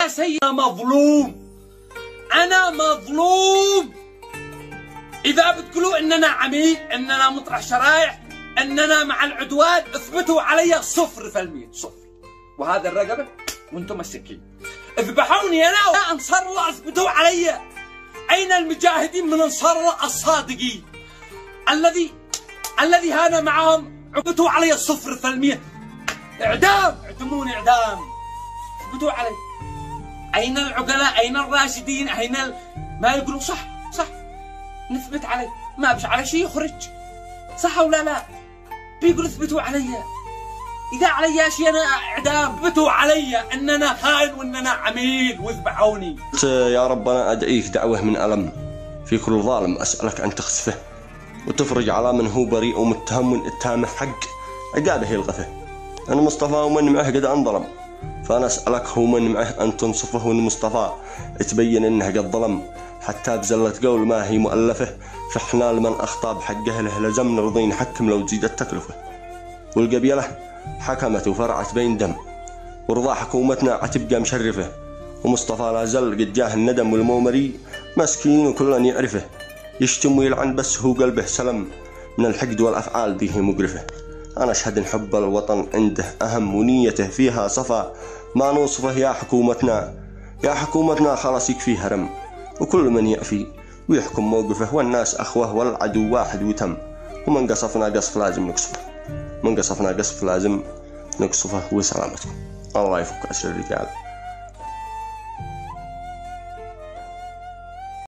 سيدي مظلوم، أنا مظلوم. إذا بتقولوا إننا عميل، إننا مطرح شرايح، إننا مع العدوان، اثبتوا علي 0%، صفر. وهذا الرقبة وأنتم السكين. اذبحوني أنا أنصار الله، اثبتوا علي. أين المجاهدين من أنصار الله الصادقين الذي هان معهم؟ اثبتوا علي 0%. إعدام، اعدموني إعدام، اثبتوا علي. أين العقلاء؟ أين الراشدين؟ أين ما يقولوا صح نثبت عليه، ما بش على شيء يخرج، صح ولا لا؟ بيقول اثبتوا علي. إذا علي شيء أنا إعدام، اثبتوا علي أننا خائن وأننا عميل واذبحوني. يا رب أنا أدعيك دعوة من ألم في كل ظالم، أسألك أن تخسفه وتفرج على من هو بريء ومتهم من اتهامه حق عقابه يلغفه. أنا مصطفى ومن معه قد انظلم، فأنا أسألك هو من معه أن تنصفه، وأن مصطفى تبين أنه قد ظلم، حتى بزلة قول ما هي مؤلفه، فإحنا لمن أخطأ بحقه له لزم نرضي نحكم لو تزيد التكلفة. والقبيلة حكمت وفرعت بين دم، ورضا حكومتنا عتبقى مشرفة، ومصطفى لا زل قد جاه الندم والمومري مسكين وكل يعرفه، يشتم ويلعن بس هو قلبه سلم من الحقد والأفعال ذي مقرفة. أنا أشهد إن حب الوطن عنده أهم، ونيته فيها صفا ما نوصفه. يا حكومتنا خلاص يكفي هرم، وكل من يأفي ويحكم موقفه، والناس أخوه والعدو واحد وتم. ومن قصفنا قصف لازم نقصفه، من قصفنا قصف لازم نقصفه. وسلامتكم، الله يفك أسر الرجال.